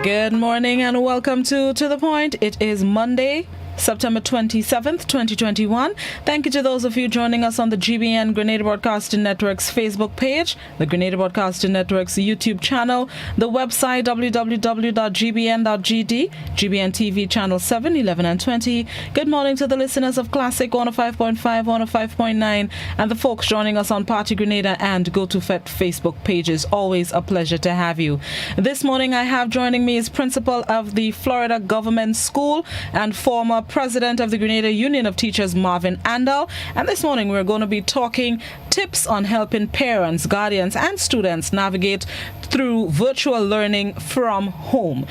Good morning and welcome to The Point. It is Monday, September 27th, 2021. Thank you to those of you joining us on the GBN Grenada Broadcasting Network's Facebook page, the Grenada Broadcasting Network's YouTube channel, the website www.gbn.gd, GBN TV channel 7, 11 and 20. Good morning to the listeners of Classic 105.5, 105.9 and the folks joining us on Party Grenada and Go to Fet Facebook pages. Always a pleasure to have you. This morning I have joining me is principal of the Florida Government School and former President of the Grenada Union of Teachers, Marvin Andall. And this morning we're going to be talking tips on helping parents, guardians and students navigate through virtual learning from home.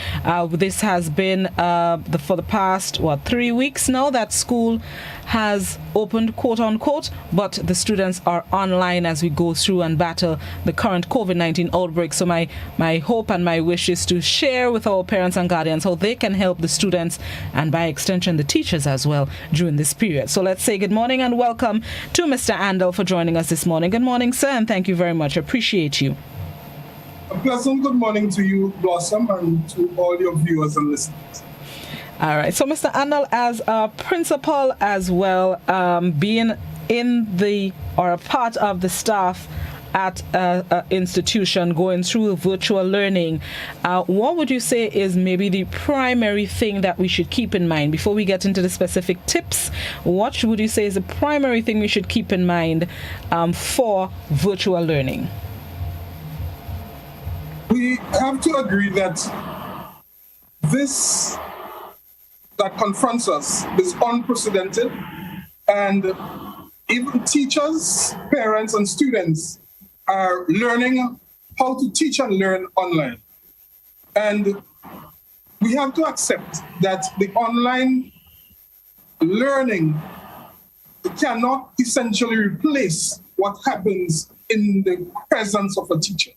This has been for the past 3 weeks now that school has opened, quote unquote, but the students are online as we go through and battle the current COVID-19 outbreak. So my hope and my wish is to share with our parents and guardians how they can help the students and by extension the teachers as well during this period. So let's say good morning and welcome to Mr. Andall for joining us this morning. Good morning, sir, and thank you very much. Appreciate you. A pleasant good morning to you, Blossom, and to all your viewers and listeners. All right. So, Mr. Andall, as a principal as well, being in the or a part of the staff at an institution going through virtual learning, what would you say is maybe the primary thing that we should keep in mind before we get into the specific tips? What would you say is the primary thing we should keep in mind for virtual learning? We have to agree that this that confronts us is unprecedented, and even teachers, parents, and students are learning how to teach and learn online. And we have to accept that the online learning cannot essentially replace what happens in the presence of a teacher.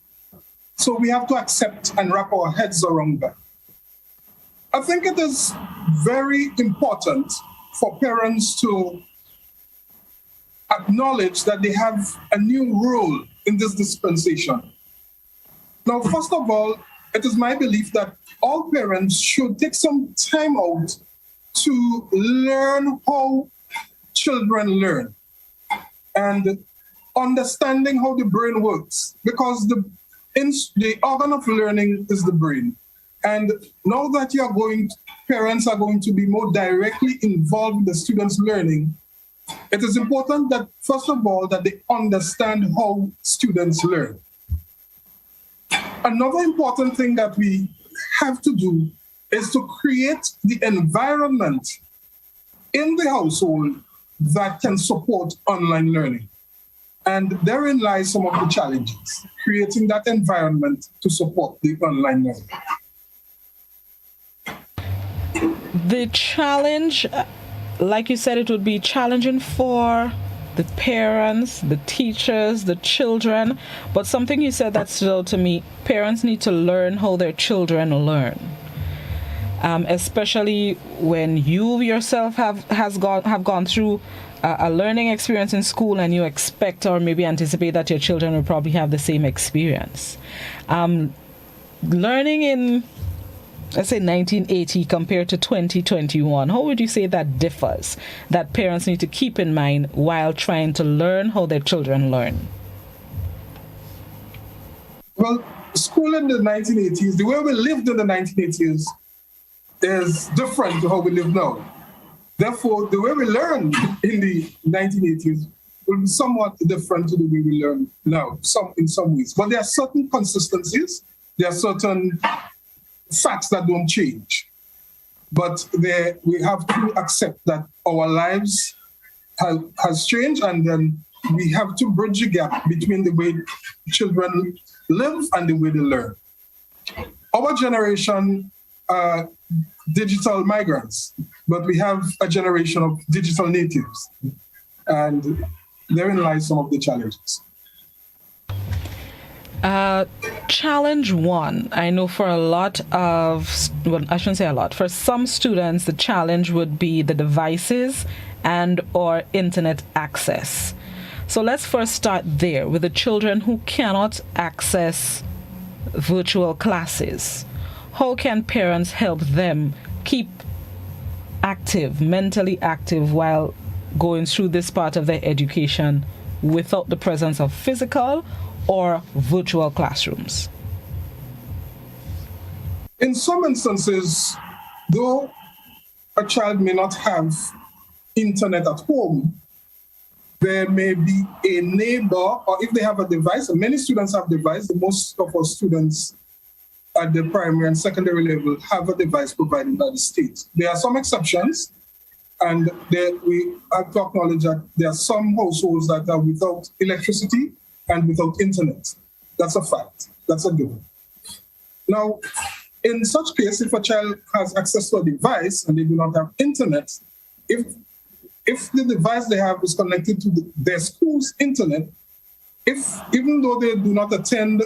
So we have to accept and wrap our heads around that. I think it is very important for parents to acknowledge that they have a new role in this dispensation. Now, first of all, it is my belief that all parents should take some time out to learn how children learn and understanding how the brain works, because the organ of learning is the brain. And now that parents are going to be more directly involved in the students' learning, it is important that, first of all, that they understand how students learn. Another important thing that we have to do is to create the environment in the household that can support online learning. And therein lies some of the challenges, creating that environment to support the online learning. The challenge, like you said, it would be challenging for the parents, the teachers, the children. But something you said that stood out to me, parents need to learn how their children learn. Especially when you yourself have gone through a learning experience in school and you expect or maybe anticipate that your children will probably have the same experience. Learning in, let's say, 1980 compared to 2021, how would you say that differs, that parents need to keep in mind while trying to learn how their children learn? Well, school in the 1980s, the way we lived in the 1980s is different to how we live now. Therefore, the way we learned in the 1980s will be somewhat different to the way we learn now, in some ways. But there are certain consistencies, there are certain facts that don't change. But we have to accept that our lives has changed, and then we have to bridge the gap between the way children live and the way they learn. Our generation are digital migrants, but we have a generation of digital natives, and therein lies some of the challenges. Challenge one, I know for a lot of, well, I shouldn't say a lot, for some students, the challenge would be the devices and or internet access. So let's first start there with the children who cannot access virtual classes. how can parents help them keep active, mentally active, while going through this part of their education without the presence of physical or virtual classrooms? In some instances, though a child may not have internet at home, there may be a neighbor, or if they have a device, and many students have device, most of our students at the primary and secondary level have a device provided by the state. There are some exceptions, and we have to acknowledge that there are some households that are without electricity and without internet. That's a fact. That's a given. Now, in such case, if a child has access to a device and they do not have internet, if the device they have is connected to their school's internet, even though they do not attend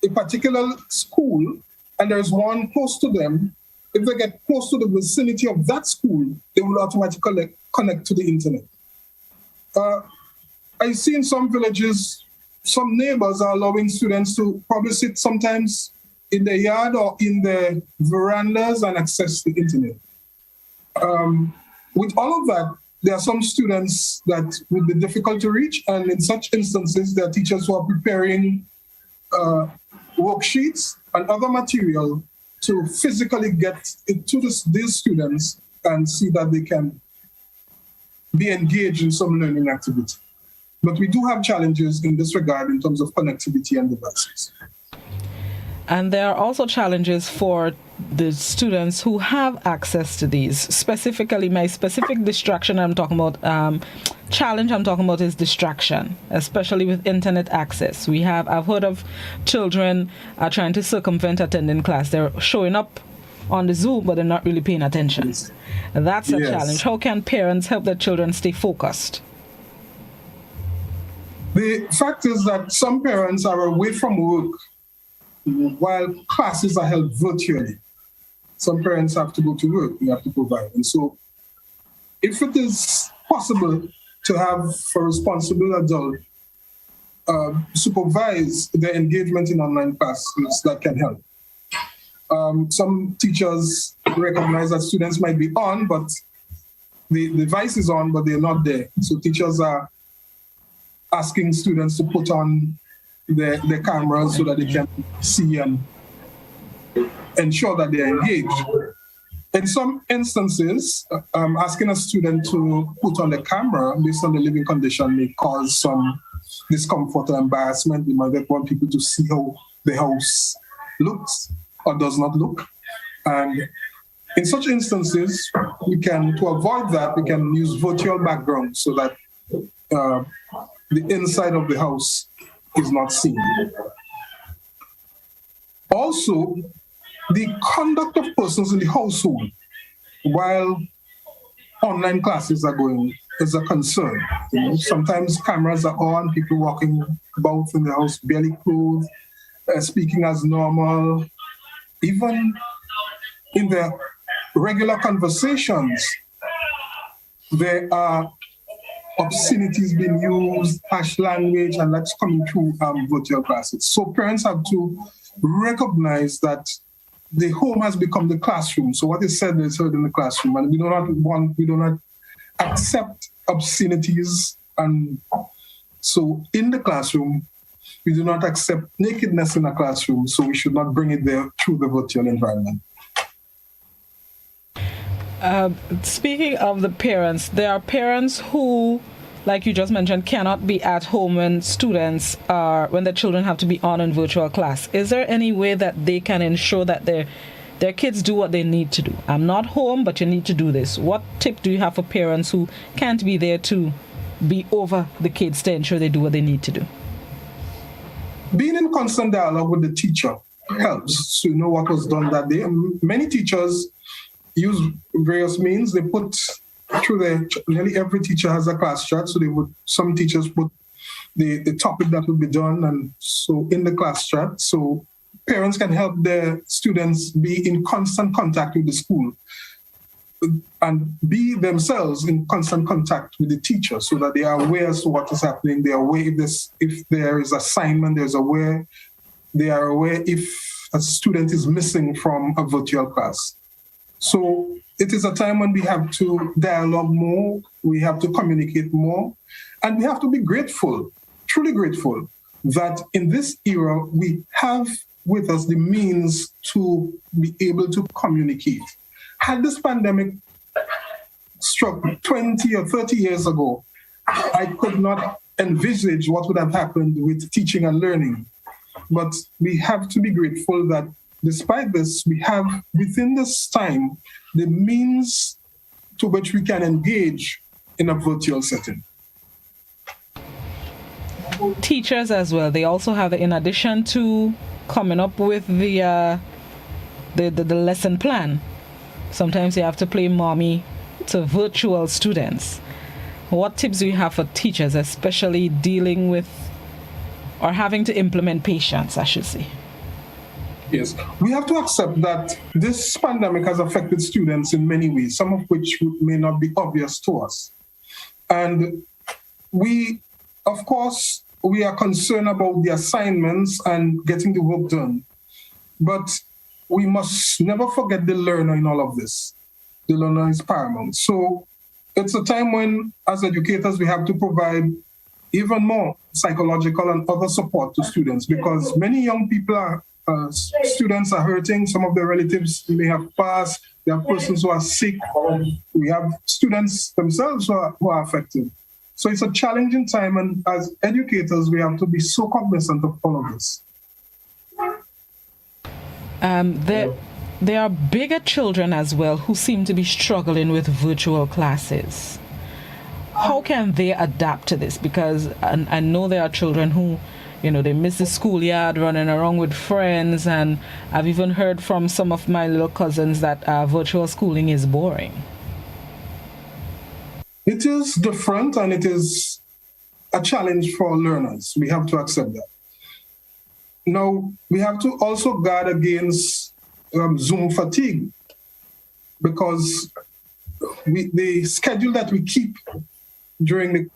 a particular school and there's one close to them, if they get close to the vicinity of that school, they will automatically connect to the internet. I see in some villages, some neighbors are allowing students to probably sit sometimes in the yard or in the verandas and access the internet. With all of that, there are some students that would be difficult to reach, and in such instances, there are teachers who are preparing worksheets and other material to physically get it to these students and see that they can be engaged in some learning activity. But we do have challenges in this regard in terms of connectivity and devices. And there are also challenges for the students who have access to these. Specifically, my specific distraction I'm talking about, challenge I'm talking about is distraction, especially with internet access. I've heard of children are trying to circumvent attending class. They're showing up on the Zoom, but they're not really paying attention. That's a challenge. How can parents help their children stay focused? The fact is that some parents are away from work while classes are held virtually. Some parents have to go to work, we have to provide. And so if it is possible to have a responsible adult supervise their engagement in online classes, that can help. Some teachers recognize that students might be on, but the device is on, but they're not there. So teachers are asking students to put on their cameras so that they can see and ensure that they are engaged. In some instances, asking a student to put on the camera based on the living condition may cause some discomfort or embarrassment. They might want people to see how the house looks or does not look. And in such instances, to avoid that, we can use virtual backgrounds so that the inside of the house is not seen. Also, the conduct of persons in the household while online classes are going is a concern. Sometimes cameras are on, people walking about in the house barely clothed, speaking as normal. Even in the regular conversations, there are obscenities being used, harsh language, and that's coming through virtual classes. So parents have to recognize that the home has become the classroom. So what is said is heard in the classroom, and we do not accept obscenities. And so in the classroom, we do not accept nakedness in a classroom, so we should not bring it there through the virtual environment. Speaking of the parents, there are parents who, like you just mentioned, cannot be at home when when their children have to be on in virtual class. Is there any way that they can ensure that their kids do what they need to do? I'm not home, but you need to do this. What tip do you have for parents who can't be there to be over the kids to ensure they do what they need to do? Being in constant dialogue with the teacher helps to know what was done that day. Many teachers use various means. They put nearly every teacher has a class chat, so some teachers put the topic that will be done, and so in the class chat, so parents can help their students be in constant contact with the school and be themselves in constant contact with the teacher so that they are aware as to what is happening. They are aware if there is assignment, they are aware if a student is missing from a virtual class. So it is a time when we have to dialogue more, we have to communicate more, and we have to be grateful, truly grateful, that in this era, we have with us the means to be able to communicate. Had this pandemic struck 20 or 30 years ago, I could not envisage what would have happened with teaching and learning. But we have to be grateful that despite this, we have within this time the means to which we can engage in a virtual setting. Teachers as well, they also have, in addition to coming up with the lesson plan, sometimes they have to play mommy to virtual students. What tips do you have for teachers, especially dealing with or having to implement patience, I should say? Yes, we have to accept that this pandemic has affected students in many ways, some of which may not be obvious to us. And we, of course, we are concerned about the assignments and getting the work done. But we must never forget the learner in all of this. The learner is paramount. So it's a time when, as educators, we have to provide even more psychological and other support to students, because many young people students are hurting. Some of their relatives may have passed. There are persons who are sick. We have students themselves who are affected. So it's a challenging time, and as educators, we have to be so cognizant of all of this. There are bigger children as well who seem to be struggling with virtual classes. How can they adapt to this? Because I know there are children who, they miss the schoolyard, running around with friends, and I've even heard from some of my little cousins that virtual schooling is boring. It is different, and it is a challenge for learners. We have to accept that. Now, we have to also guard against Zoom fatigue, because the schedule that we keep during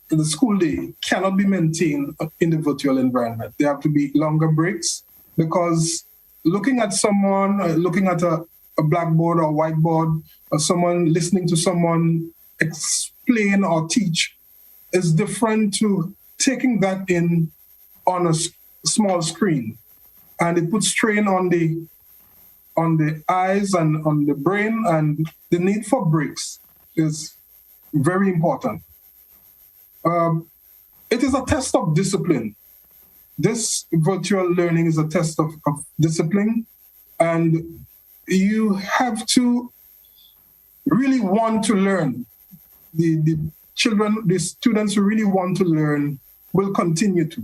the school day cannot be maintained in the virtual environment. There have to be longer breaks, because looking at someone, looking at a blackboard or whiteboard, or someone listening to someone explain or teach is different to taking that in on a small screen. And it puts strain on the eyes and on the brain, and the need for breaks is very important. It is a test of discipline. This virtual learning is a test of discipline, and you have to really want to learn. The students who really want to learn will continue to.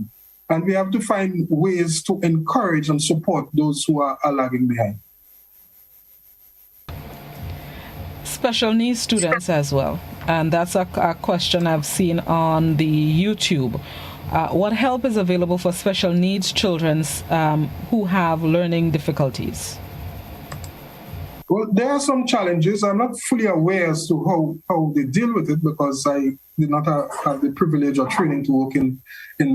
And we have to find ways to encourage and support those who are lagging behind. Special needs students as well. And that's a question I've seen on the YouTube. What help is available for special needs children who have learning difficulties? Well, there are some challenges. I'm not fully aware as to how they deal with it, because I did not have the privilege or training to work in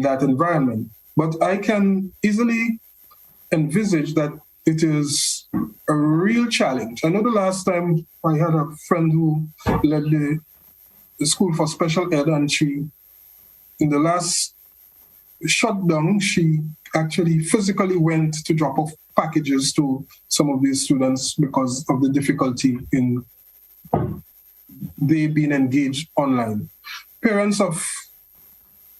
that environment. But I can easily envisage that it is a real challenge. I know the last time I had a friend who led the school for special ed, and in the last shutdown, she actually physically went to drop off packages to some of these students because of the difficulty in they being engaged online. Parents of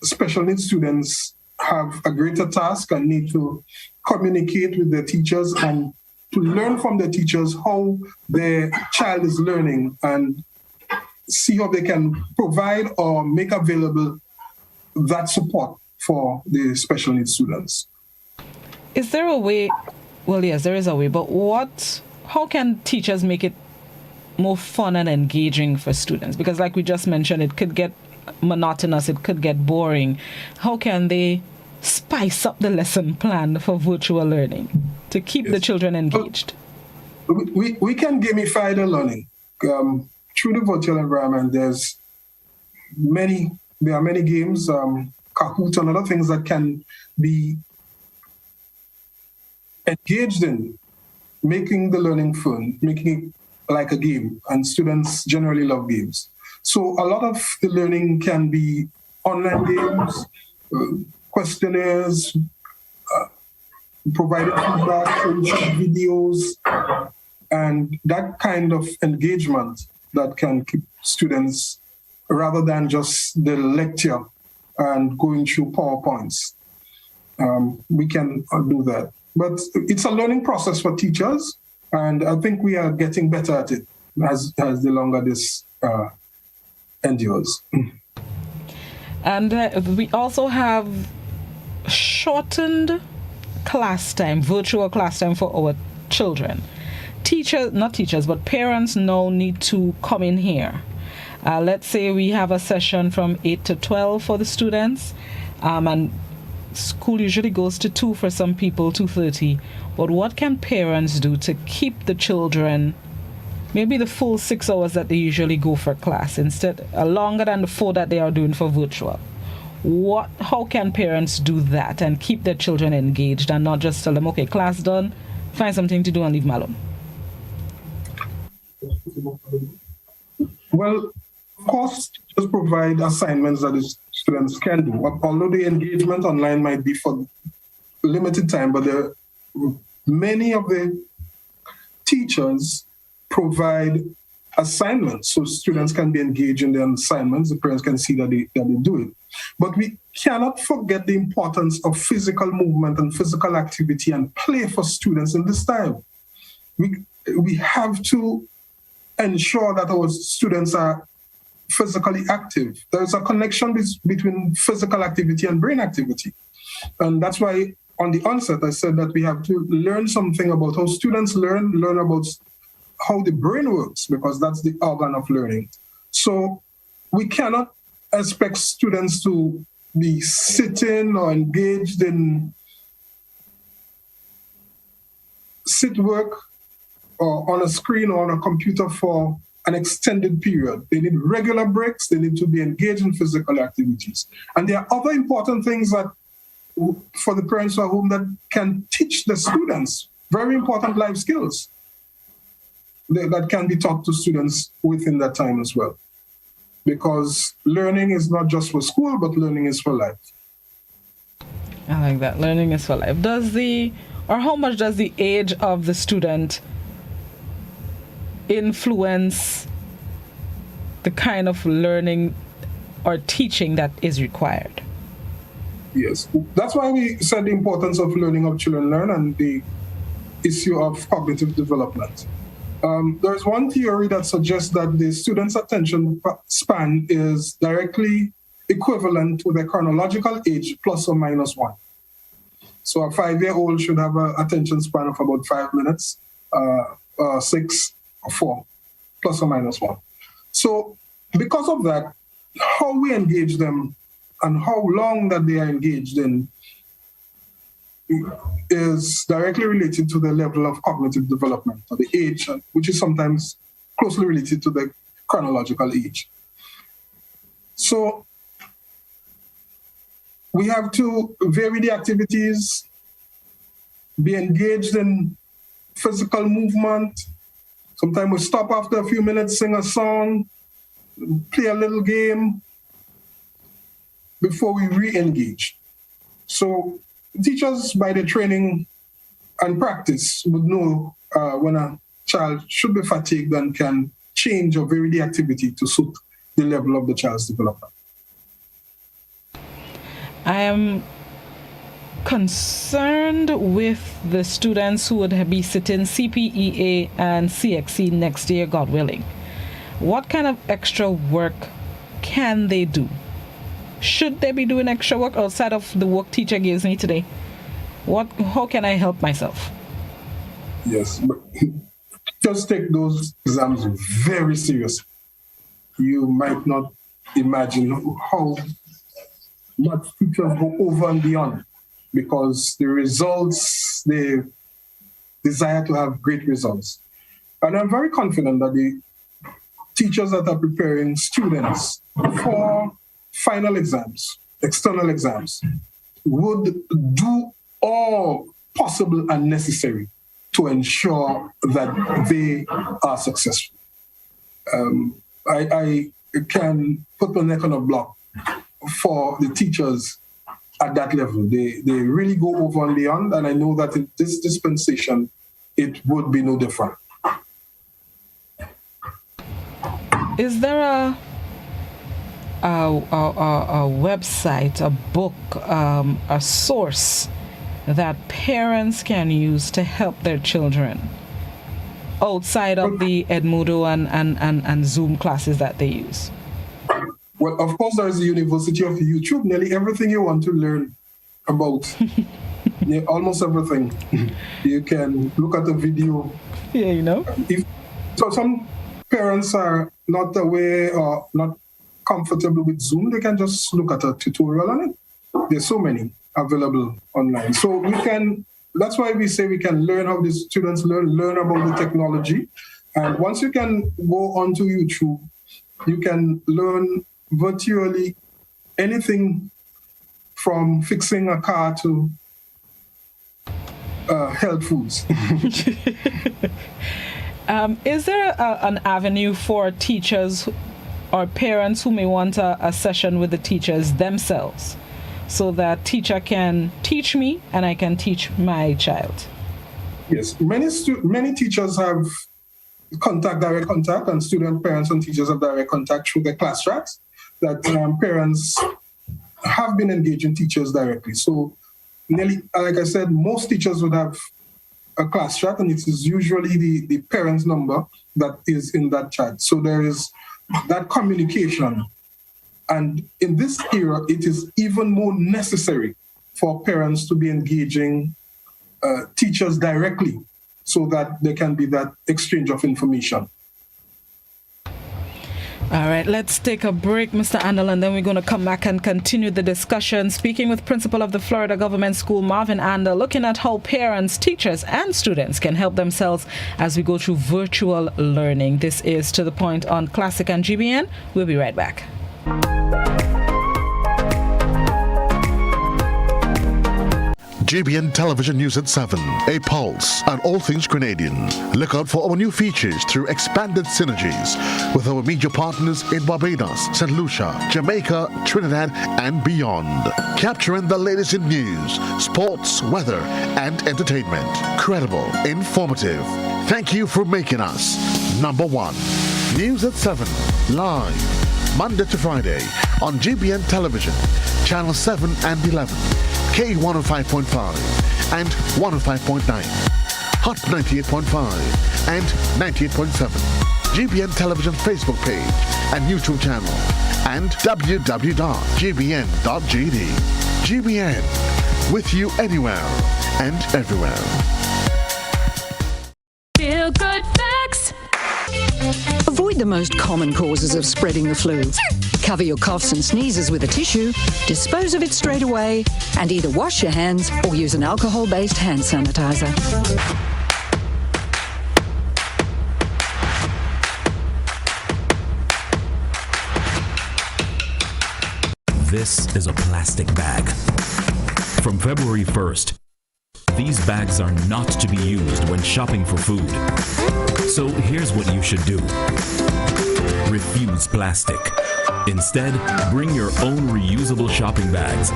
special needs students have a greater task and need to communicate with their teachers and to learn from their teachers how their child is learning, and see how they can provide or make available that support for the special needs students. Is there a way? Well, yes, there is a way, but how can teachers make it more fun and engaging for students? Because like we just mentioned, it could get monotonous, it could get boring. How can they spice up the lesson plan for virtual learning to keep the children engaged? We can gamify the learning. Through the virtual environment, there are many games, Kahoot and other things that can be engaged in making the learning fun, making it like a game, and students generally love games. So a lot of the learning can be online games, questionnaires, providing feedback, showing videos, and that kind of engagement that can keep students, rather than just the lecture and going through PowerPoints. We can do that. But it's a learning process for teachers, and I think we are getting better at it as the longer this endures. And we also have shortened class time, virtual class time for our children. Not teachers, but parents now need to come in here. Let's say we have a session from 8 to 12 for the students, and school usually goes to 2 for some people, 2:30. But what can parents do to keep the children maybe the full 6 hours that they usually go for class instead, longer than the 4 that they are doing for virtual? How can parents do that and keep their children engaged and not just tell them, okay, class done, find something to do and leave them alone? Well, of course, teachers provide assignments that the students can do. Although the engagement online might be for limited time, but many of the teachers provide assignments so students can be engaged in their assignments. The parents can see that they do it. But we cannot forget the importance of physical movement and physical activity and play for students in this time. We have to ensure that our students are physically active. There's a connection between physical activity and brain activity. And that's why on the onset, I said that we have to learn something about how students learn about how the brain works, because that's the organ of learning. So we cannot expect students to be sitting or engaged in sit work or on a screen or on a computer for an extended period. They need regular breaks. They need to be engaged in physical activities. And there are other important things that for the parents at home that can teach the students very important life skills that can be taught to students within that time as well. Because learning is not just for school, but learning is for life. I like that. Learning is for life. How much does the age of the student influence the kind of learning or teaching that is required? Yes. That's why we said the importance of learning how children learn and the issue of cognitive development. There's one theory that suggests that the student's attention span is directly equivalent to their chronological age plus or minus 1. So a 5-year-old should have an attention span of about 5 minutes, 6 or 4, plus or minus 1. So because of that, how we engage them and how long that they are engaged in is directly related to the level of cognitive development or the age, which is sometimes closely related to the chronological age. So we have to vary the activities, be engaged in physical movement. Sometimes we stop after a few minutes, sing a song, play a little game before we re-engage. So teachers, by their training and practice, would know when a child should be fatigued and can change or vary the activity to suit the level of the child's development. I am concerned with the students who would be sitting CPEA and CXC next year, God willing. What kind of extra work can they do? Should they be doing extra work outside of the work teacher gives me today? How can I help myself? Yes, but just take those exams very seriously. You might not imagine how much teachers go over and beyond, because the results, they desire to have great results. And I'm very confident that the teachers that are preparing students for final exams, external exams, would do all possible and necessary to ensure that they are successful. I can put my neck on a block for the teachers at that level. They really go over and beyond, and I know that in this dispensation, it would be no different. Is there a website, a book, a source that parents can use to help their children outside of the Edmodo and Zoom classes that they use? Well, of course, there's the University of YouTube. Nearly everything you want to learn about, almost everything, you can look at the video. Yeah, you know. So some parents are not aware or not comfortable with Zoom, they can just look at a tutorial on it. There's so many available online. So we can, that's why we say we can learn how the students learn about the technology. And once you can go onto YouTube, you can learn virtually anything from fixing a car to health foods. Is there an avenue for teachers or parents who may want a session with the teachers themselves, so that teacher can teach me and I can teach my child? Yes, many teachers have direct contact, and parents and teachers have direct contact through the class tracks that parents have been engaging teachers directly. So nearly, like I said, most teachers would have a class chat, and it is usually the parent's number that is in that chat. So there is that communication. And in this era, it is even more necessary for parents to be engaging teachers directly so that there can be that exchange of information. All right, let's take a break, Mr. Andall, and then we're going to come back and continue the discussion. Speaking with Principal of the Florida Government School, Marvin Andall, looking at how parents, teachers, and students can help themselves as we go through virtual learning. This is To The Point on Classic and GBN. We'll be right back. GBN Television News at 7, a pulse on all things Grenadian. Look out for our new features through expanded synergies with our media partners in Barbados, St. Lucia, Jamaica, Trinidad, and beyond. Capturing the latest in news, sports, weather, and entertainment. Credible, informative. Thank you for making us number one. News at 7, live, Monday to Friday on GBN Television, Channel 7 and 11. K105.5 and 105.9, Hot 98.5 and 98.7, GBN Television Facebook page and YouTube channel, and www.gbn.gd. GBN, with you anywhere and everywhere. Feel good facts. Avoid the most common causes of spreading the flu. Cover your coughs and sneezes with a tissue, dispose of it straight away, and either wash your hands or use an alcohol-based hand sanitizer. This is a plastic bag. From February 1st, these bags are not to be used when shopping for food. So here's what you should do. Refuse plastic. Instead, bring your own reusable shopping bags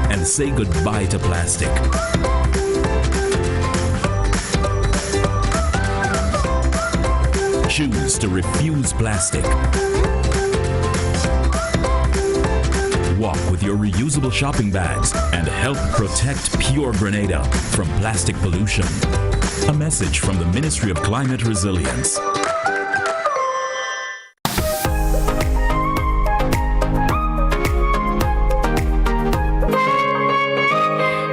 and say goodbye to plastic. Choose to refuse plastic. Walk with your reusable shopping bags and help protect pure Grenada from plastic pollution. A message from the Ministry of Climate Resilience.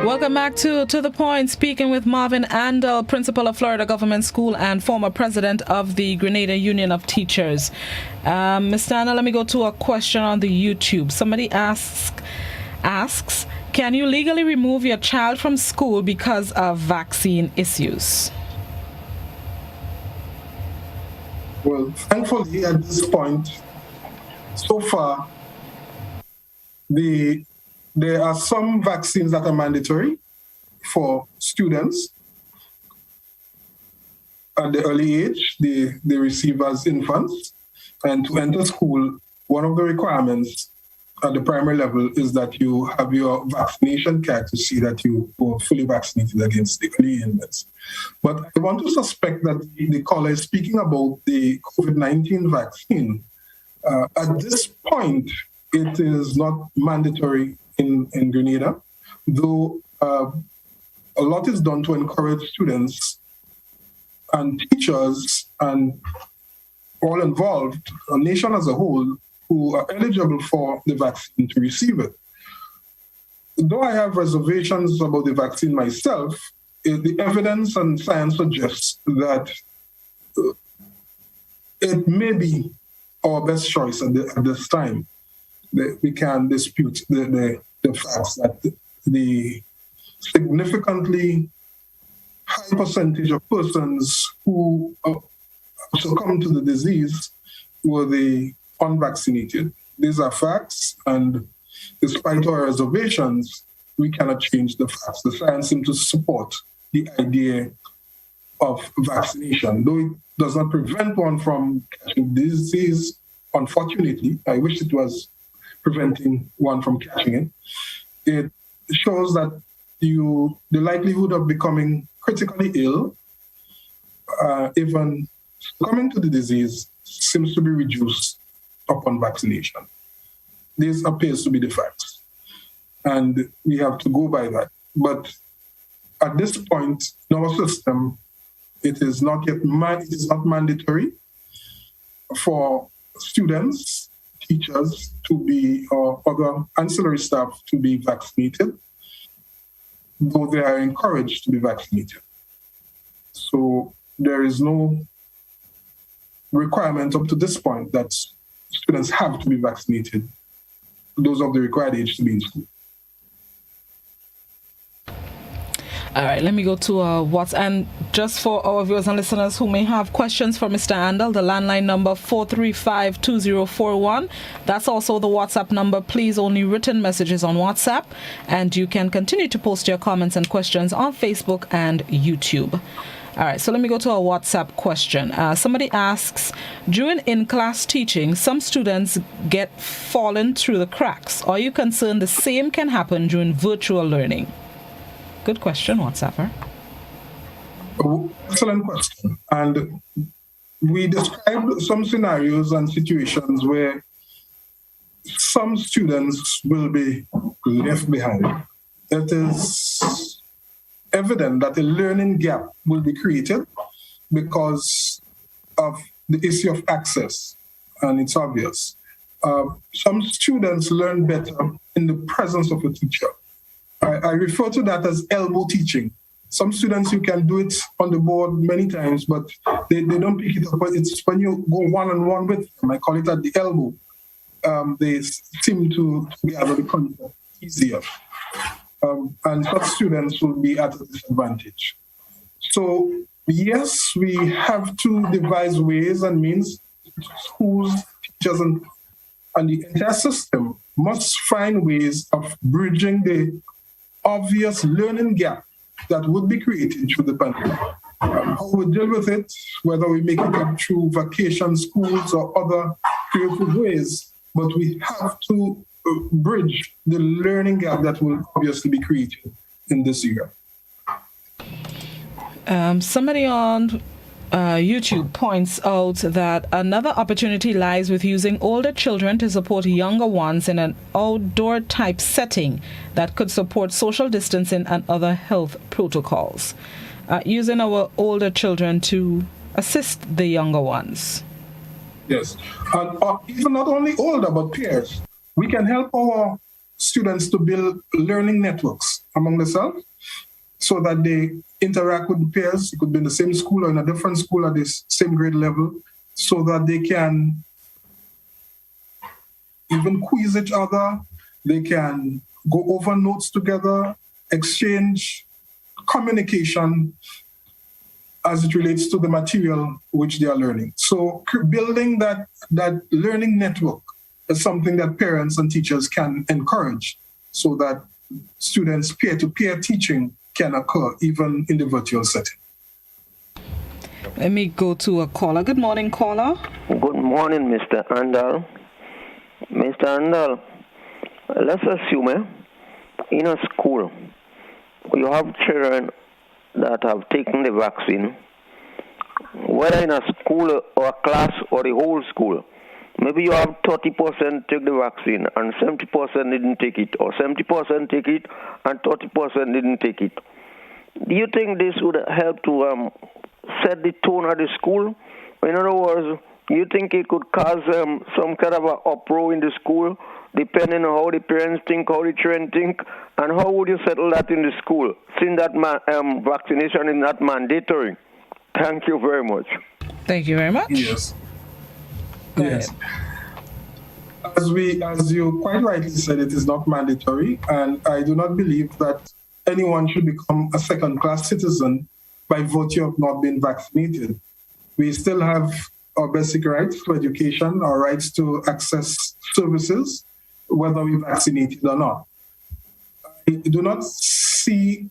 Welcome back to The Point, speaking with Marvin Andall, Principal of Florida Government School and former President of the Grenada Union of Teachers. Mr. Andall, let me go to a question on the YouTube. Somebody asks, can you legally remove your child from school because of vaccine issues? Well, thankfully, at this point, so far, there are some vaccines that are mandatory for students at the early age they receive as infants. And to enter school, one of the requirements at the primary level is that you have your vaccination card to see that you were fully vaccinated against the early illness. But I want to suspect that the caller is speaking about the COVID-19 vaccine. At this point, it is not mandatory in Grenada, though a lot is done to encourage students and teachers and all involved, a nation as a whole, who are eligible for the vaccine to receive it. Though I have reservations about the vaccine myself, the evidence and science suggests that it may be our best choice at this time. We can dispute the facts that the significantly high percentage of persons who succumb to the disease were the unvaccinated. These are facts, and despite our reservations, we cannot change the facts. The science seems to support the idea of vaccination, though it does not prevent one from catching disease. Unfortunately, I wish it was preventing one from catching it. It shows that the likelihood of becoming critically ill, even succumbing to the disease, seems to be reduced upon vaccination. This appears to be the facts, and we have to go by that. But at this point in our system, it is not mandatory for students, teachers to be, or other ancillary staff to be vaccinated, though they are encouraged to be vaccinated. So there is no requirement up to this point that students have to be vaccinated, those of the required age to be in school. All right, let me go to WhatsApp. And just for our viewers and listeners who may have questions for Mr. Andall, the landline number 435-2041. That's also the WhatsApp number. Please, only written messages on WhatsApp. And you can continue to post your comments and questions on Facebook and YouTube. All right, so let me go to a WhatsApp question. Somebody asks, during in-class teaching, some students get fallen through the cracks. Are you concerned the same can happen during virtual learning? Good question, WhatsApper. Oh, excellent question. And we described some scenarios and situations where some students will be left behind. It is evident that a learning gap will be created because of the issue of access, and it's obvious. Some students learn better in the presence of a teacher. I refer to that as elbow teaching. Some students, you can do it on the board many times, but they don't pick it up. But it's when you go one-on-one with them, I call it at the elbow, they seem to gather the concept easier. And such students will be at a disadvantage. So yes, we have to devise ways and means. Schools, teachers, and the entire system must find ways of bridging the obvious learning gap that would be created through the pandemic. How we deal with it, whether we make it up through vacation schools or other creative ways, but we have to bridge the learning gap that will obviously be created in this year. Somebody on YouTube points out that another opportunity lies with using older children to support younger ones in an outdoor type setting that could support social distancing and other health protocols. Using our older children to assist the younger ones. Yes, and even not only older, but peers. We can help our students to build learning networks among themselves so that they interact with peers. It could be in the same school or in a different school at the same grade level, so that they can even quiz each other. They can go over notes together, exchange communication as it relates to the material which they are learning. So building that learning network is something that parents and teachers can encourage, so that students' peer-to-peer teaching can occur even in the virtual setting. Let me go to a caller. Good morning, caller. Good morning, Mr. Andall. Mr. Andall, let's assume in a school you have children that have taken the vaccine, whether in a school or a class or the whole school. Maybe you have 30% take the vaccine and 70% didn't take it, or 70% take it and 30% didn't take it. Do you think this would help to set the tone of the school? In other words, do you think it could cause some kind of an uproar in the school, depending on how the parents think, how the children think, and how would you settle that in the school, since that vaccination is not mandatory? Thank you very much. Thank you very much. Yes. Yes. As you quite rightly said, it is not mandatory, and I do not believe that anyone should become a second-class citizen by virtue of not being vaccinated. We still have our basic rights to education, our rights to access services, whether we're vaccinated or not. I do not see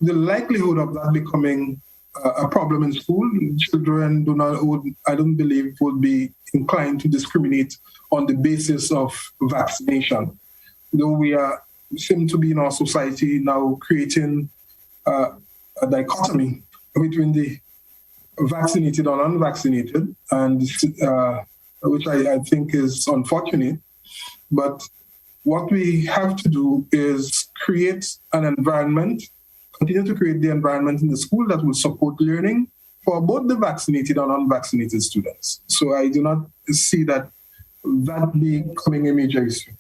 the likelihood of that becoming a problem in school. Children I don't believe, would be inclined to discriminate on the basis of vaccination. Though we seem to be in our society now creating a dichotomy between the vaccinated and unvaccinated, and which I think is unfortunate. But what we have to do is create an environment, continue to create the environment in the school that will support learning for both the vaccinated and unvaccinated students. So I do not see that becoming a major issue.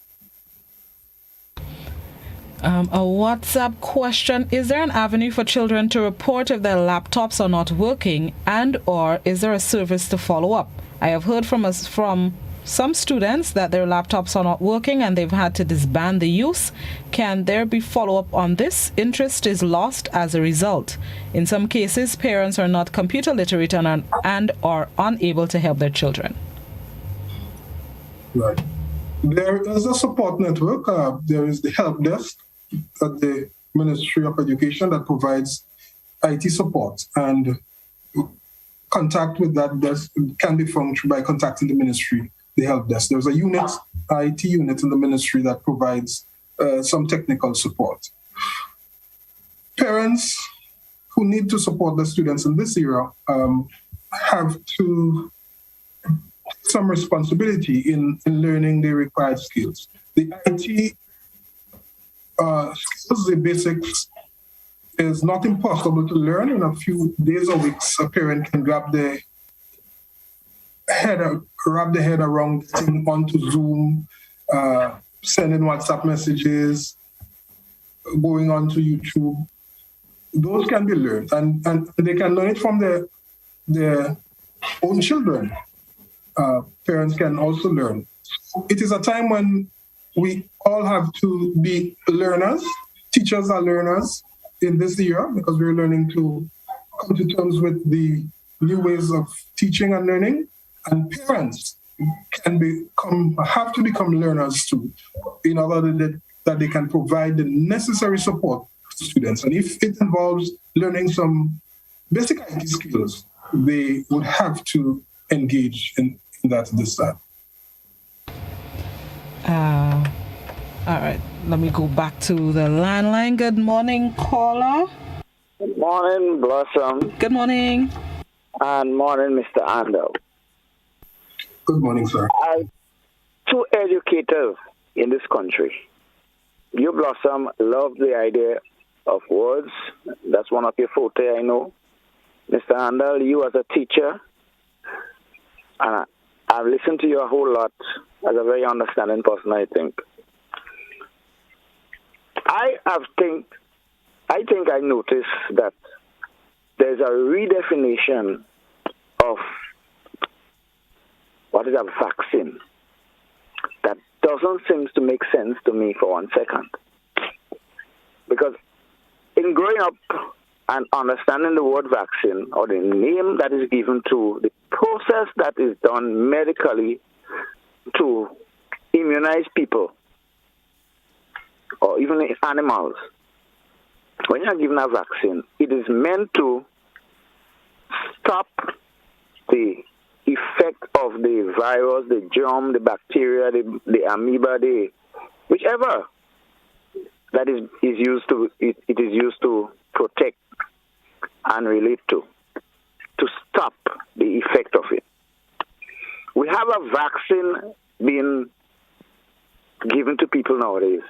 A WhatsApp question. Is there an avenue for children to report if their laptops are not working, and or is there a service to follow up? I have heard from some students that their laptops are not working and they've had to disband the use. Can there be follow-up on this? Interest is lost as a result. In some cases, parents are not computer literate and are unable to help their children. Right. There is a support network. There is the help desk at the Ministry of Education that provides IT support, and contact with that desk can be functioned by contacting the ministry, the help desk. There's a unit, IT unit in the ministry that provides some technical support. Parents who need to support the students in this era have to some responsibility in learning the required skills. The IT skills, the basics, is not impossible to learn. In a few days or weeks, a parent can wrap their head around getting onto Zoom, sending WhatsApp messages, going onto YouTube. Those can be learned, and they can learn it from their own children. Parents can also learn. It is a time when we all have to be learners. Teachers are learners in this year because we're learning to come to terms with the new ways of teaching and learning. And parents have to become learners too, in order that they can provide the necessary support to students. And if it involves learning some basic IT skills, they would have to engage in that this time. All right, let me go back to the landline. Good morning, caller. Good morning, Blossom. Good morning. And morning, Mr. Andall. Good morning, sir. Two educators in this country. You, Blossom, love the idea of words. That's one of your forte, I know. Mr. Andall, you as a teacher, and I've listened to you a whole lot as a very understanding person, I think. I think I noticed that there's a redefinition of what is a vaccine that doesn't seem to make sense to me for 1 second. Because in growing up and understanding the word vaccine, or the name that is given to the process that is done medically to immunize people, or even animals, when you're given a vaccine, it is meant to stop the effect of the virus, the germ, the bacteria, the amoeba, whichever that is used to it is used to protect and relate to stop the effect of it. We have a vaccine being given to people nowadays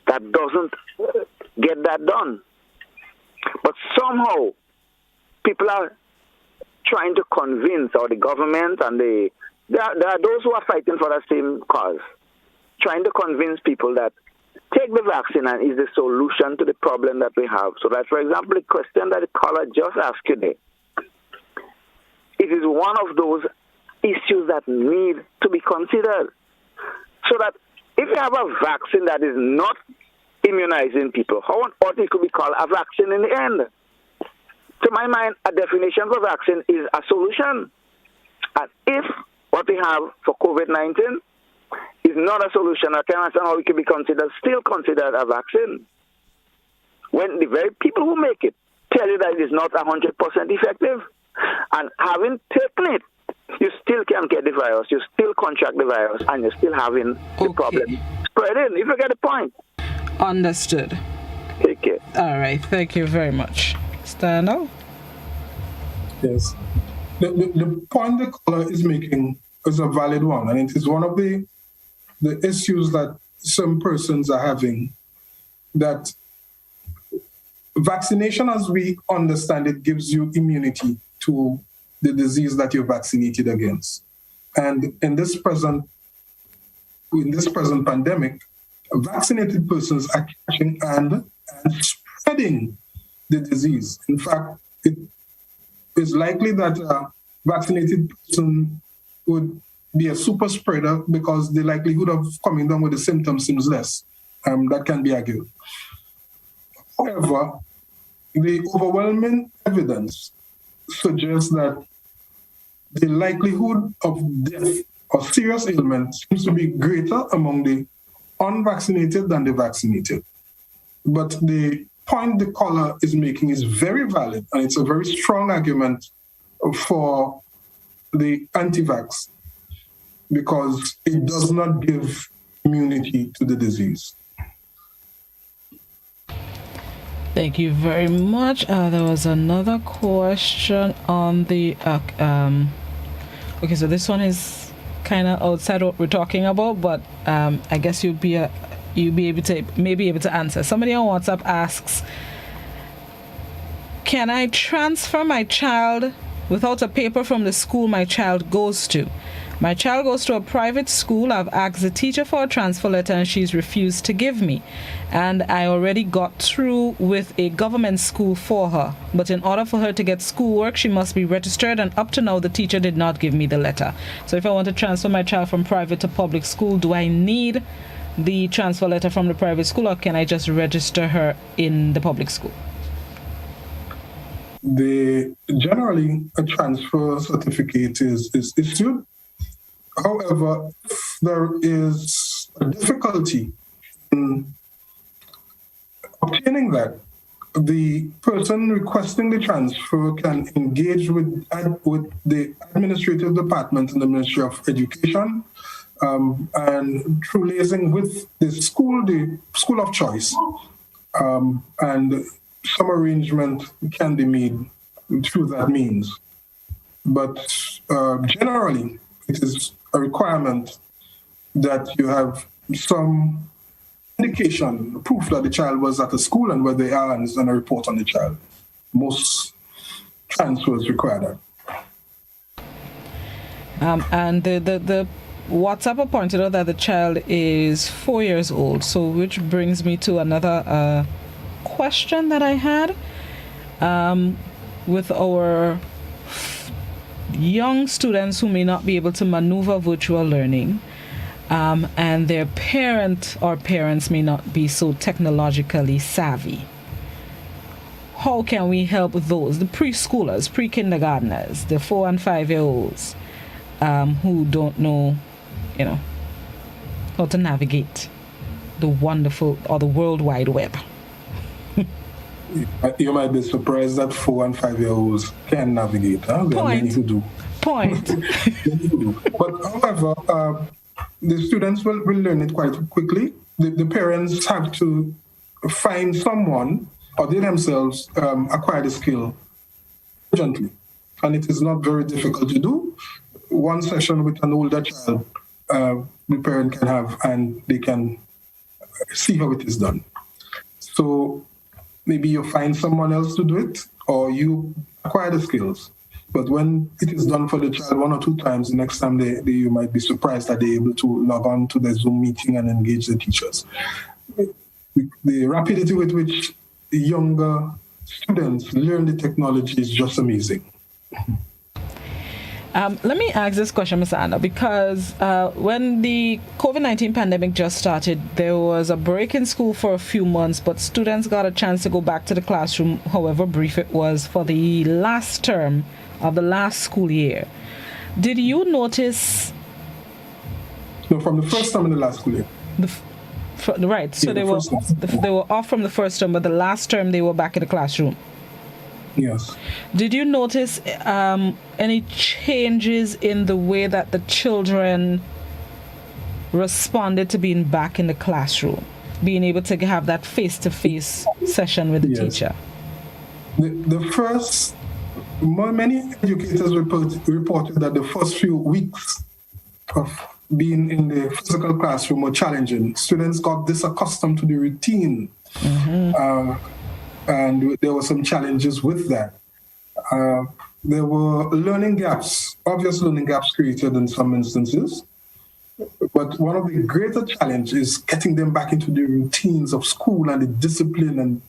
that doesn't get that done. But somehow people are trying to convince, or the government and there are those who are fighting for the same cause, trying to convince people that take the vaccine and is the solution to the problem that we have. So that, for example, the question that the caller just asked you there, it is one of those issues that need to be considered. So that if you have a vaccine that is not immunizing people, how on earth it could be called a vaccine in the end? To my mind, a definition for vaccine is a solution. And if what we have for COVID-19 is not a solution, I can't understand how it can be still considered a vaccine. When the very people who make it tell you that it is not 100% effective, and having taken it, you still can't get the virus, you still contract the virus, and you're still having the problem spreading. If you get the point. Understood. Take care. All right, thank you very much. Andall? Yes. The point the caller is making is a valid one, and it is one of the issues that some persons are having, that vaccination, as we understand it, gives you immunity to the disease that you're vaccinated against. And in this present pandemic, vaccinated persons are catching and spreading the disease. In fact, it is likely that a vaccinated person would be a super spreader because the likelihood of coming down with the symptoms seems less. That can be argued. However, the overwhelming evidence suggests that the likelihood of death or serious ailment seems to be greater among the unvaccinated than the vaccinated. But the point the caller is making is very valid, and it's a very strong argument for the anti-vax, because it does not give immunity to the disease. Thank you very much. There was another question on the okay, so this one is kind of outside what we're talking about, but I guess you'll be able to answer. Somebody on WhatsApp asks, can I transfer my child without a paper from the school my child goes to? My child goes to a private school. I've asked the teacher for a transfer letter and she's refused to give me. And I already got through with a government school for her. But in order for her to get schoolwork, she must be registered, and up to now the teacher did not give me the letter. So if I want to transfer my child from private to public school, do I need the transfer letter from the private school, or can I just register her in the public school? Generally, a transfer certificate is issued. However, there is a difficulty in obtaining that. The person requesting the transfer can engage with the administrative department in the Ministry of Education, and through liaising with the school of choice, and some arrangement can be made through that means. But generally, it is a requirement that you have some indication, proof that the child was at the school and where they are, and a report on the child. Most transfers require that. And the WhatsApp pointed out that the child is 4 years old, so which brings me to another question that I had with our young students who may not be able to maneuver virtual learning, and their parents may not be so technologically savvy. How can we help those, the preschoolers, pre-kindergartners, the 4 and 5 year olds, who don't know, how to navigate the wonderful or the World Wide Web? You might be surprised that 4 and 5-year-olds can navigate. Huh? There are many who do. Point. But however, the students will learn it quite quickly. The parents have to find someone, or they themselves acquire the skill urgently. And it is not very difficult to do. One session with an older child, the parent can have, and they can see how it is done. So maybe you find someone else to do it, or you acquire the skills. But when it is done for the child 1 or 2 times, the next time you might be surprised that they're able to log on to the Zoom meeting and engage the teachers. The rapidity with which the younger students learn the technology is just amazing. Let me ask this question, Mr. Andall, because when the COVID-19 pandemic just started, there was a break in school for a few months, but students got a chance to go back to the classroom, however brief it was, for the last term of the last school year. Did you notice? No, from the first term in the last school year. Right, so they were off from the first term, but the last term they were back in the classroom. Yes. Did you notice any changes in the way that the children responded to being back in the classroom, being able to have that face-to-face session with the teacher? The first, many educators reported that the first few weeks of being in the physical classroom were challenging. Students got disaccustomed to the routine. And there were some challenges with that. There were learning gaps, obvious learning gaps created in some instances. But one of the greater challenges is getting them back into the routines of school and the discipline and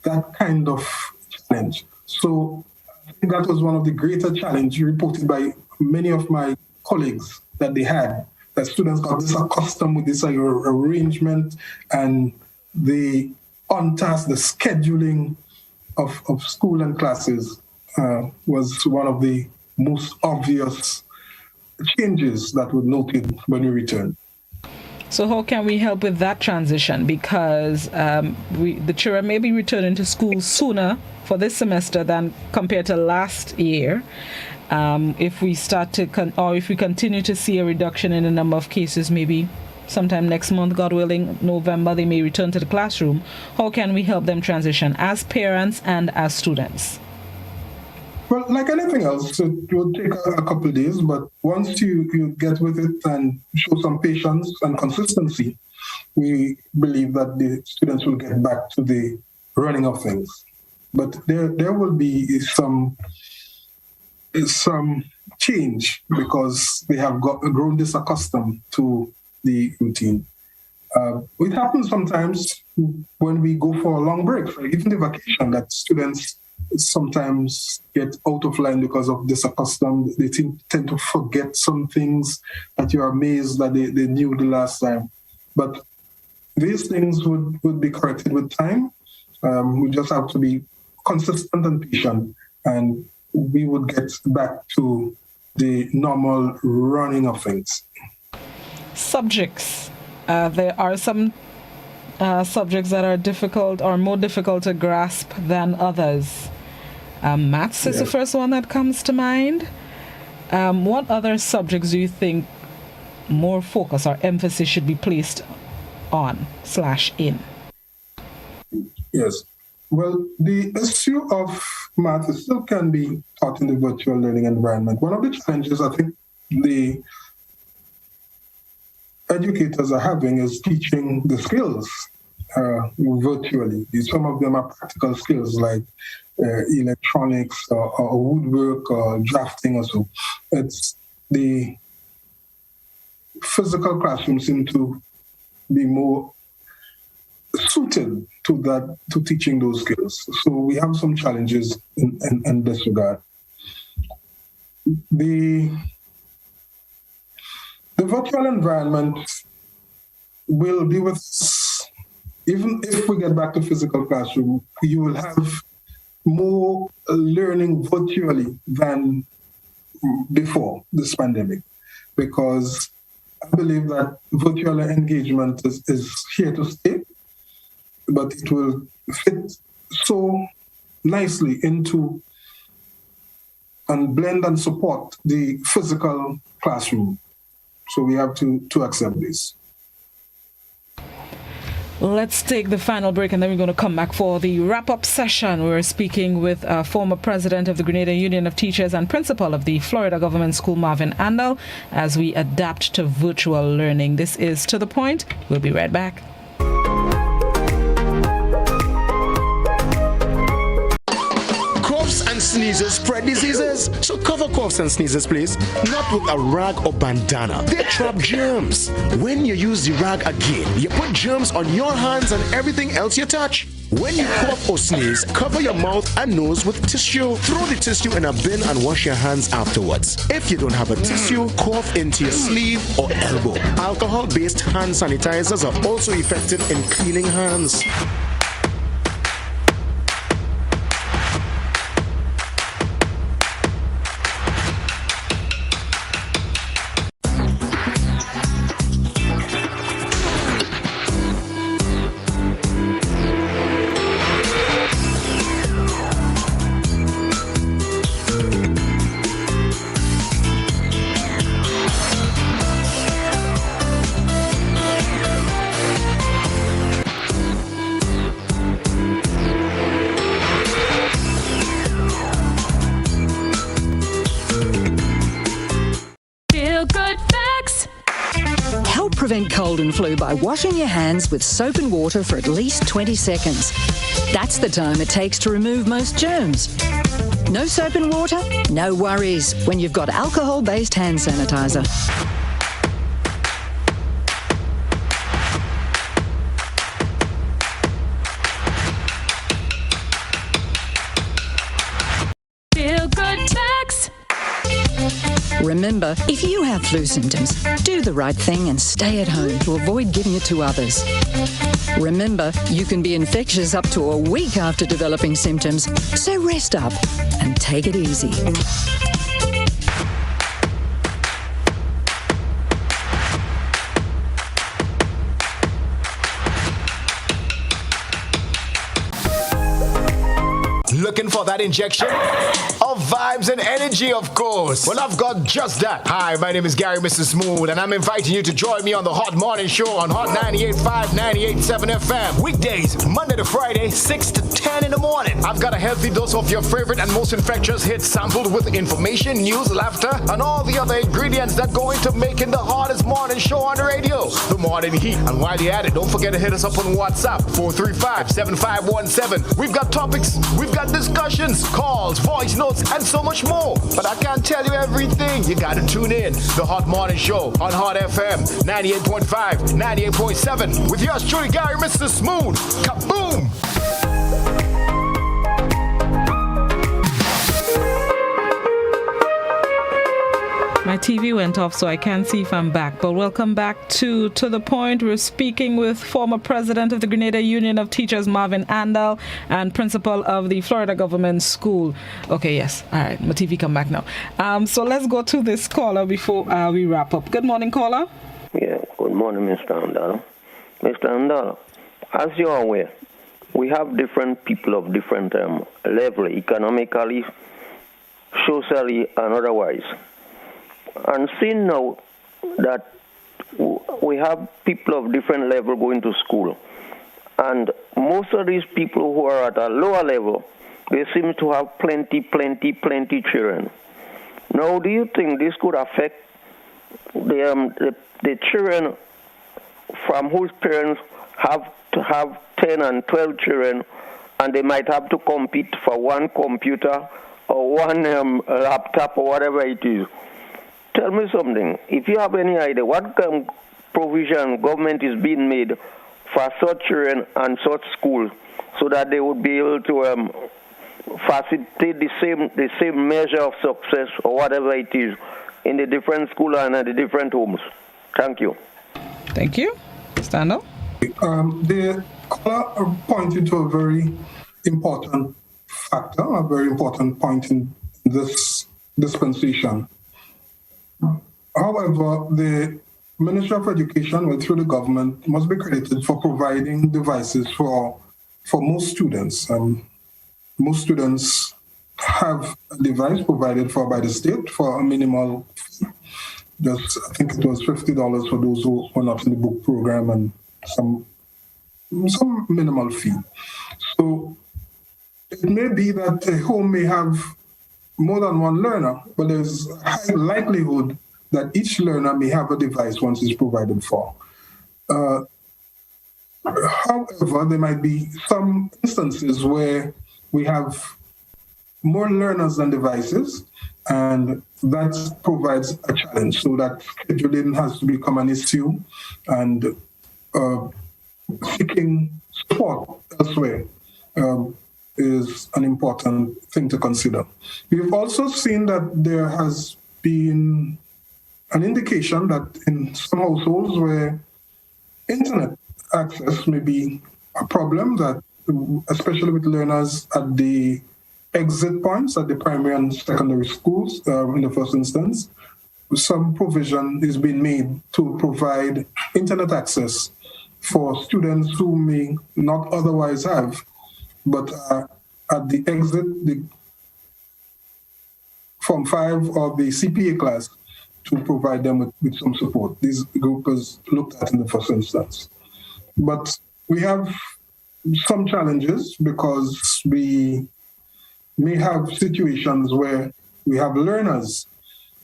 that kind of challenge. So I think that was one of the greater challenges reported by many of my colleagues that they had, that students got disaccustomed with this arrangement and the on task, the scheduling of school and classes was one of the most obvious changes that were noted when we returned. So how can we help with that transition? Because the children may be returning to school sooner for this semester than compared to last year. If we start to, or if we continue to see a reduction in the number of cases, maybe sometime next month, God willing, November, they may return to the classroom. How can we help them transition as parents and as students? Well, like anything else, it will take a couple of days, but once you get with it and show some patience and consistency, we believe that the students will get back to the running of things. But there will be some change because they have grown disaccustomed to the routine. It happens sometimes when we go for a long break, even the vacation, that students sometimes get out of line because of disaccustomed. They tend to forget some things that you're amazed that they knew the last time. But these things would be corrected with time. We just have to be consistent and patient, and we would get back to the normal running of things. Subjects. There are some subjects that are difficult or more difficult to grasp than others. Maths is the first one that comes to mind. What other subjects do you think more focus or emphasis should be placed on/in? Yes. Well, the issue of math still can be taught in the virtual learning environment. One of the challenges I think the educators are having is teaching the skills virtually. Some of them are practical skills like electronics or woodwork or drafting or so. It's the physical classroom seem to be more suited to teaching those skills. So we have some challenges in this regard. The virtual environment will be with us. Even if we get back to physical classroom, you will have more learning virtually than before this pandemic, because I believe that virtual engagement is here to stay, but it will fit so nicely into and blend and support the physical classroom. So we have to accept this. Let's take the final break and then we're going to come back for the wrap-up session. We're speaking with former president of the Grenada Union of Teachers and principal of the Florida Government School, Marvin Andall, as we adapt to virtual learning. This is To The Point. We'll be right back. Coughs and sneezes spread diseases. So cover coughs and sneezes, please. Not with a rag or bandana. They trap germs. When you use the rag again, you put germs on your hands and everything else you touch. When you cough or sneeze, cover your mouth and nose with tissue. Throw the tissue in a bin and wash your hands afterwards. If you don't have a tissue, cough into your sleeve or elbow. Alcohol-based hand sanitizers are also effective in cleaning hands. Prevent cold and flu by washing your hands with soap and water for at least 20 seconds. That's the time it takes to remove most germs. No soap and water? No worries when you've got alcohol-based hand sanitizer. Feel good facts. Remember, if you have flu symptoms, do the right thing and stay at home to avoid giving it to others. Remember, you can be infectious up to a week after developing symptoms, so rest up and take it easy. Looking for that injection of vibes and energy, of course? Well, I've got just that. Hi, my name is Gary, Mr. Smooth, and I'm inviting you to join me on the Hot Morning Show on Hot 98.5, 98.7 FM. Weekdays, Monday to Friday, 6 to 10 in the morning. I've got a healthy dose of your favorite and most infectious hits sampled with information, news, laughter, and all the other ingredients that go into making the hottest morning show on the radio. The Morning Heat. And while you're at it, don't forget to hit us up on WhatsApp, 435-7517. We've got topics, we've got discussions, calls, voice notes, and so much more. But I can't tell you everything. You gotta tune in. The Hot Morning Show on Hot FM 98.5, 98.7 with yours truly, Gary, Mr. Smooth. Kaboom! My TV went off, so I can't see if I'm back. But welcome back to The Point. We're speaking with former president of the Grenada Union of Teachers, Marvin Andall, and principal of the Florida Government School. Okay, yes. All right, my TV come back now. So let's go to this caller before we wrap up. Good morning, caller. Yeah, good morning, Mr. Andall. Mr. Andall, as you're aware, we have different people of different level, economically, socially, and otherwise. And seeing now that we have people of different level going to school, and most of these people who are at a lower level, they seem to have plenty children. Now, do you think this could affect the children from whose parents have to have 10 and 12 children, and they might have to compete for one computer or one laptop or whatever it is? Tell me something. If you have any idea, what provision government is being made for such children and such schools so that they would be able to facilitate the same measure of success or whatever it is in the different schools and at the different homes? Thank you. Thank you. Stand up. The caller pointed to a very important factor, a very important point in this dispensation. However, the Ministry of Education, through the government, must be credited for providing devices for for most students. Most students have a device provided for by the state for a minimal fee. Just, I think it was $50 for those who are not in the book program and some minimal fee. So it may be that a home may have more than one learner, but there's a high likelihood that each learner may have a device once it's provided for. However, there might be some instances where we have more learners than devices, and that provides a challenge. So that scheduling has to become an issue, and seeking support elsewhere is an important thing to consider. We've also seen that there has been an indication that in some households where internet access may be a problem, that especially with learners at the exit points at the primary and secondary schools in the first instance, some provision is being made to provide internet access for students who may not otherwise have, but at the exit, the Form 5 or the CPA class, to provide them with some support. This group was looked at in the first instance. But we have some challenges because we may have situations where we have learners,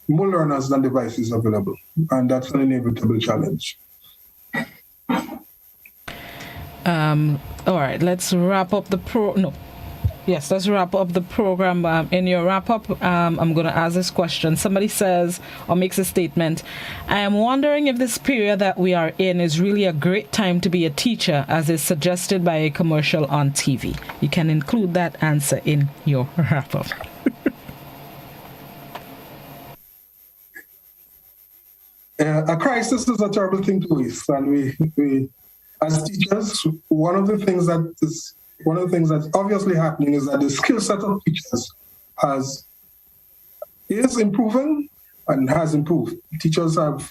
more learners than devices available, and that's an inevitable challenge. All right, let's wrap up the let's wrap up the program. In your wrap-up, I'm going to ask this question. Somebody says or makes a statement, I am wondering if this period that we are in is really a great time to be a teacher, as is suggested by a commercial on TV. You can include that answer in your wrap-up. A crisis is a terrible thing to waste, and we as teachers, one of the things that's obviously happening is that the skill set of teachers is improving and has improved. Teachers have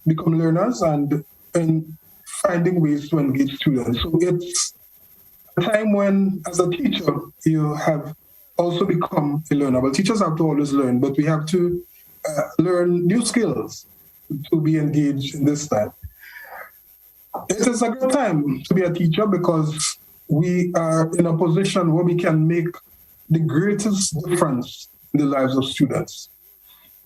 become learners and finding ways to engage students. So it's a time when, as a teacher, you have also become a learner. Well, teachers have to always learn, but we have to learn new skills to be engaged in this time. It is a good time to be a teacher because we are in a position where we can make the greatest difference in the lives of students.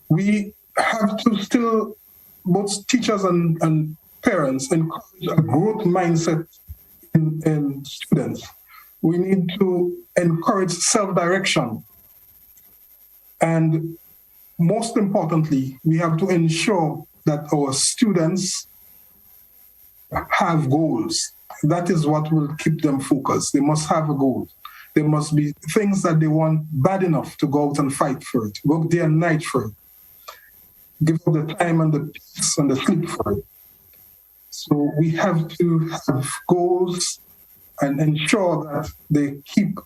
We have to still, both teachers and parents, encourage a growth mindset in students. We need to encourage self-direction. And most importantly, we have to ensure that our students have goals. That is what will keep them focused. They must have a goal. There must be things that they want bad enough to go out and fight for it, work day and night for it, give up the time and the peace and the sleep for it. So we have to have goals and ensure that they keep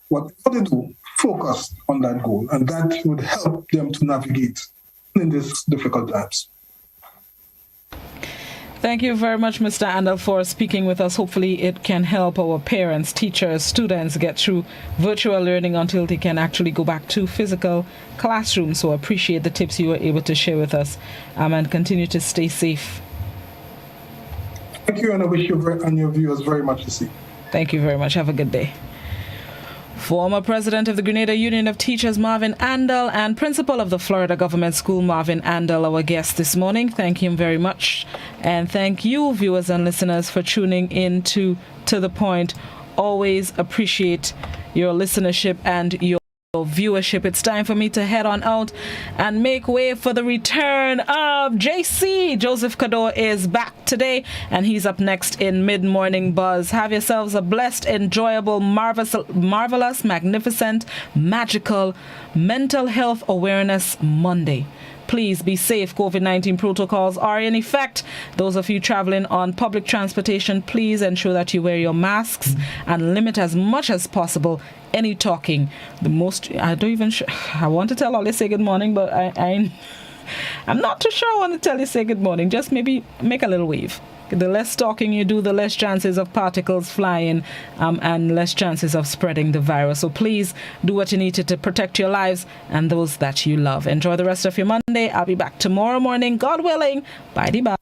whatever they do focused on that goal, and that would help them to navigate in these difficult times. Thank you very much, Mr. Andall, for speaking with us. Hopefully it can help our parents, teachers, students get through virtual learning until they can actually go back to physical classrooms. So I appreciate the tips you were able to share with us, and continue to stay safe. Thank you, and I wish you and your viewers very much to see. Thank you very much. Have a good day. Former President of the Grenada Union of Teachers, Marvin Andall, and Principal of the Florida Government School, Marvin Andall, our guest this morning. Thank him very much. And thank you, viewers and listeners, for tuning in to The Point. Always appreciate your listenership and your viewership. It's time for me to head on out and make way for the return of JC. Joseph Cador is back today, and he's up next in Mid-Morning Buzz. Have yourselves a blessed, enjoyable, marvelous, magnificent, magical Mental Health Awareness Monday. Please be safe. COVID-19 protocols are in effect. Those of you traveling on public transportation, please ensure that you wear your masks and limit as much as possible any talking. I want to tell Ollie say good morning, but I'm not too sure I want to tell you say good morning. Just maybe make a little wave. The less talking you do, the less chances of particles flying and less chances of spreading the virus. So please do what you need to protect your lives and those that you love. Enjoy the rest of your Monday. I'll be back tomorrow morning, God willing. Bye-bye.